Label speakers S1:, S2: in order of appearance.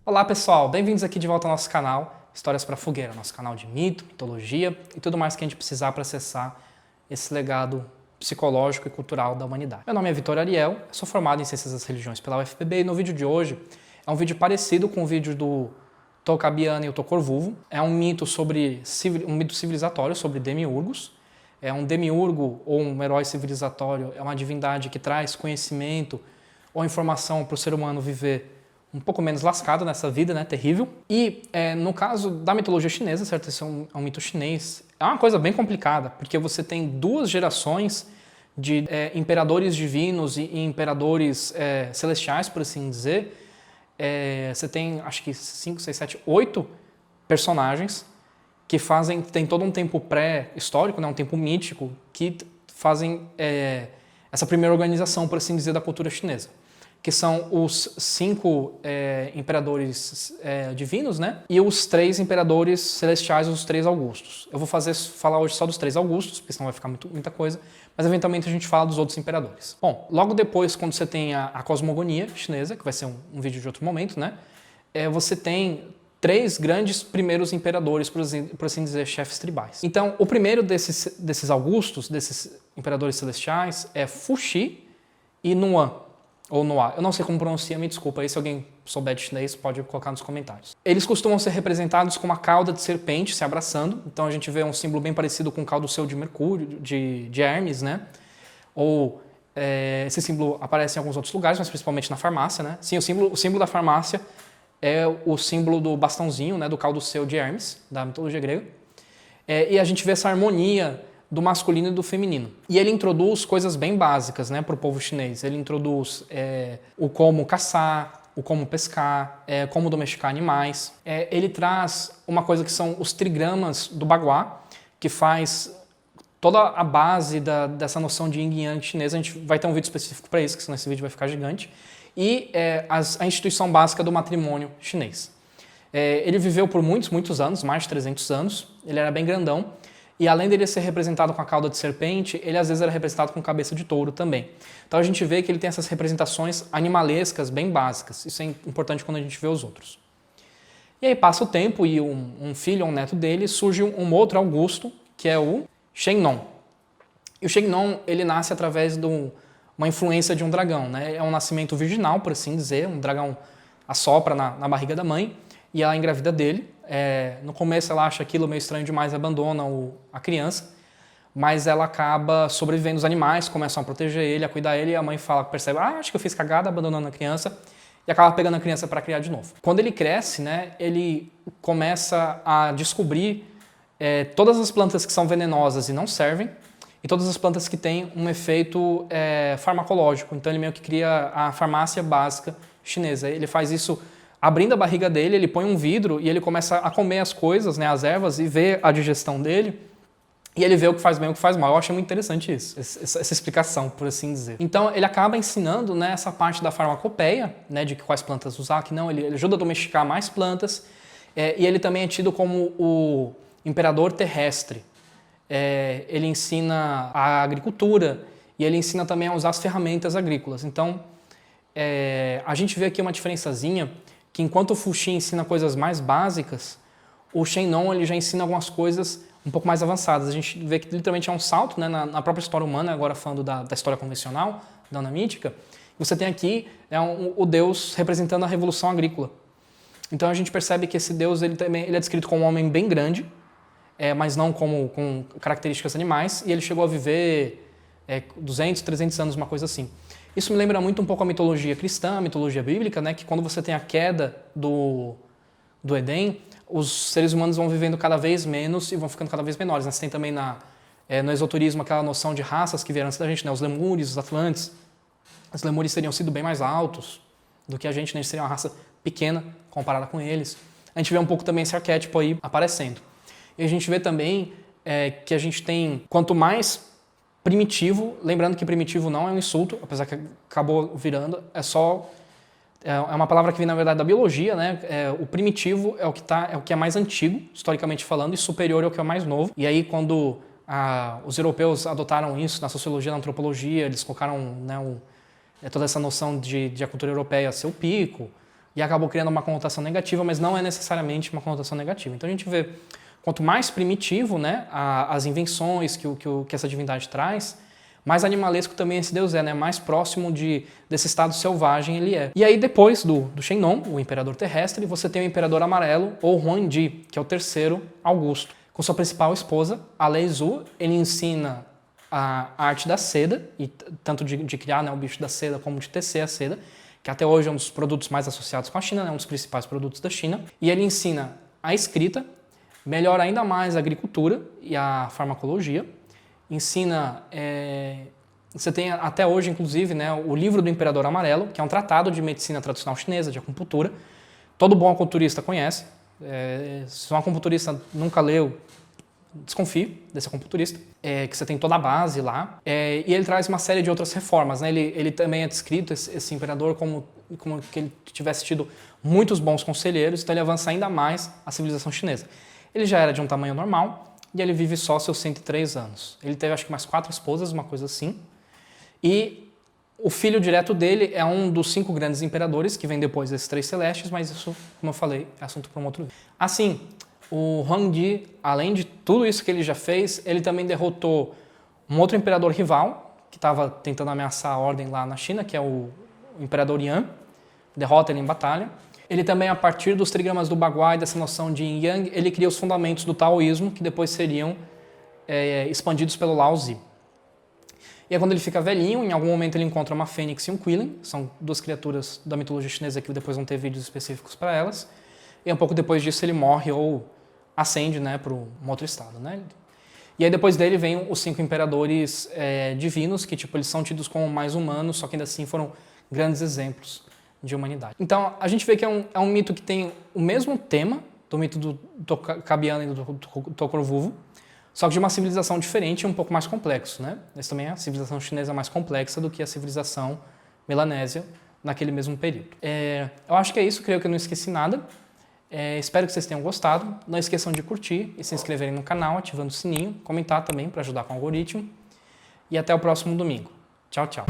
S1: Olá pessoal, bem-vindos aqui de volta ao nosso canal Histórias para Fogueira, nosso canal de mito, mitologia e tudo mais que a gente precisar para acessar esse legado psicológico e cultural da humanidade. Meu nome é Vitor Ariel, sou formado em Ciências das Religiões pela UFPB e no vídeo de hoje é um vídeo parecido com o vídeo do Tocabiano e o Tocorvuvo. É um mito civilizatório sobre demiurgos. É um demiurgo ou um herói civilizatório, é uma divindade que traz conhecimento ou informação para o ser humano viver um pouco menos lascado nessa vida, né, terrível. E no caso da mitologia chinesa, certo, esse é um mito chinês, é uma coisa bem complicada, porque você tem duas gerações de imperadores divinos e imperadores celestiais, por assim dizer. Você tem, acho que 5, 6, 7, 8 personagens que tem todo um tempo pré-histórico, né, um tempo mítico, que fazem essa primeira organização, por assim dizer, da cultura chinesa, que são os 5 imperadores divinos, né? E os 3 imperadores celestiais, os 3 Augustos. Eu vou falar hoje só dos 3 Augustos, porque senão vai ficar muita coisa, mas eventualmente a gente fala dos outros imperadores. Bom, logo depois, quando você tem a cosmogonia chinesa, que vai ser um vídeo de outro momento, né? Você tem 3 grandes primeiros imperadores, por assim dizer, chefes tribais. Então, o primeiro desses Augustos, desses imperadores celestiais, é Fuxi e Nuan, ou Noa. Eu não sei como pronuncia, me desculpa aí, se alguém souber de chinês pode colocar nos comentários. Eles costumam ser representados com uma cauda de serpente se abraçando, então a gente vê um símbolo bem parecido com o caudoceu de Mercúrio, de Hermes, né? Ou esse símbolo aparece em alguns outros lugares, mas principalmente na farmácia, né? Sim, o símbolo da farmácia é o símbolo do bastãozinho, né, do caudoceu de Hermes, da mitologia grega. E a gente vê essa harmonia do masculino e do feminino. E ele introduz coisas bem básicas, né, para o povo chinês. Ele introduz o como caçar, o como pescar, como domesticar animais. Ele traz uma coisa que são os trigramas do Bagua, que faz toda a base dessa noção de yin e yang chinesa. A gente vai ter um vídeo específico para isso, que senão esse vídeo vai ficar gigante. E a instituição básica do matrimônio chinês. Ele viveu por muitos anos, mais de 300 anos. Ele era bem grandão. E além dele ser representado com a cauda de serpente, ele às vezes era representado com cabeça de touro também. Então a gente vê que ele tem essas representações animalescas bem básicas. Isso é importante quando a gente vê os outros. E aí passa o tempo e um filho ou um neto dele, surge um outro Augusto, que é o Shennon. E o Shennon, ele nasce através de uma influência de um dragão, né? É um nascimento virginal, por assim dizer. Um dragão assopra na barriga da mãe e ela engravida dele. No começo ela acha aquilo meio estranho demais e abandona a criança, mas ela acaba sobrevivendo. Os animais começam a proteger ele, a cuidar dele, e a mãe percebe, acho que eu fiz cagada abandonando a criança, e acaba pegando a criança para criar de novo. Quando ele cresce, né, ele começa a descobrir todas as plantas que são venenosas e não servem, e todas as plantas que têm um efeito farmacológico. Então ele meio que cria a farmácia básica chinesa. Ele faz isso abrindo a barriga dele, ele põe um vidro e ele começa a comer as coisas, né, as ervas, e vê a digestão dele, e ele vê o que faz bem e o que faz mal. Eu achei muito interessante isso, essa explicação, por assim dizer. Então ele acaba ensinando, né, essa parte da farmacopeia, né, de quais plantas usar, que não, ele ajuda a domesticar mais plantas, e ele também é tido como o imperador terrestre. Ele ensina a agricultura e ele ensina também a usar as ferramentas agrícolas. Então a gente vê aqui uma diferençazinha, que enquanto o Fuxi ensina coisas mais básicas, o Shennon ele já ensina algumas coisas um pouco mais avançadas. A gente vê que literalmente é um salto, né, na própria história humana, agora falando da história convencional, da anamítica. Você tem aqui o deus representando a revolução agrícola. Então a gente percebe que esse deus ele é descrito como um homem bem grande, mas não com características animais, e ele chegou a viver 200, 300 anos, uma coisa assim. Isso me lembra muito um pouco a mitologia cristã, a mitologia bíblica, né? Que quando você tem a queda do Éden, os seres humanos vão vivendo cada vez menos e vão ficando cada vez menores. Né? Você tem também no esoterismo aquela noção de raças que vieram antes da gente, né? Os lemúrios, os atlantes. Os lemúrios teriam sido bem mais altos do que a gente, né? A gente seria uma raça pequena comparada com eles. A gente vê um pouco também esse arquétipo aí aparecendo. E a gente vê também que a gente tem, quanto mais primitivo, lembrando que primitivo não é um insulto, apesar que acabou virando, é uma palavra que vem na verdade da biologia, né? O primitivo é o que é mais antigo, historicamente falando, e superior é o que é mais novo. E aí quando os europeus adotaram isso na sociologia, na antropologia, eles colocaram, né, toda essa noção de a cultura europeia ser o pico, e acabou criando uma conotação negativa, mas não é necessariamente uma conotação negativa. Então a gente vê, quanto mais primitivo, né, as invenções que essa divindade traz, mais animalesco também esse deus é, né? Mais próximo desse estado selvagem ele é. E aí depois do Shenlong, o imperador terrestre, você tem o imperador amarelo, ou Huangdi, que é o terceiro Augusto. Com sua principal esposa, a Lei Zhu, ele ensina a arte da seda, e tanto de criar, né, o bicho da seda como de tecer a seda, que até hoje é um dos produtos mais associados com a China, né, um dos principais produtos da China. E ele ensina a escrita, melhora ainda mais a agricultura e a farmacologia, ensina, você tem até hoje, inclusive, né, o livro do Imperador Amarelo, que é um tratado de medicina tradicional chinesa, de acupuntura. Todo bom acupunturista conhece. Se um acupunturista nunca leu, desconfie desse acupunturista, que você tem toda a base lá. E ele traz uma série de outras reformas, né? Ele também é descrito, esse imperador, como que ele tivesse tido muitos bons conselheiros, então ele avança ainda mais a civilização chinesa. Ele já era de um tamanho normal, e ele vive só seus 103 anos. Ele teve, acho que, mais 4 esposas, uma coisa assim. E o filho direto dele é um dos 5 grandes imperadores, que vem depois desses 3 celestes, mas isso, como eu falei, é assunto para um outro vídeo. Assim, o Huangdi, além de tudo isso que ele já fez, ele também derrotou um outro imperador rival, que estava tentando ameaçar a ordem lá na China, que é o imperador Yan. Derrota ele em batalha. Ele também, a partir dos trigramas do Bagua e dessa noção de Yin Yang, ele cria os fundamentos do taoísmo, que depois seriam expandidos pelo Lao Tzu. E aí, quando ele fica velhinho, em algum momento ele encontra uma fênix e um qilin, são 2 criaturas da mitologia chinesa que depois vão ter vídeos específicos para elas, e um pouco depois disso ele morre ou ascende, né, para um outro estado. Né? E aí depois dele vem os 5 imperadores divinos, que tipo, eles são tidos como mais humanos, só que ainda assim foram grandes exemplos de humanidade. Então, a gente vê que é um mito que tem o mesmo tema do mito do Tocabiano e do Tocorvuvo, só que de uma civilização diferente e um pouco mais complexo, né? Essa também é a civilização chinesa mais complexa do que a civilização melanésia naquele mesmo período. Eu acho que é isso, creio que eu não esqueci nada. Espero que vocês tenham gostado. Não esqueçam de curtir e se inscreverem no canal, ativando o sininho, comentar também para ajudar com o algoritmo. E até o próximo domingo. Tchau, tchau.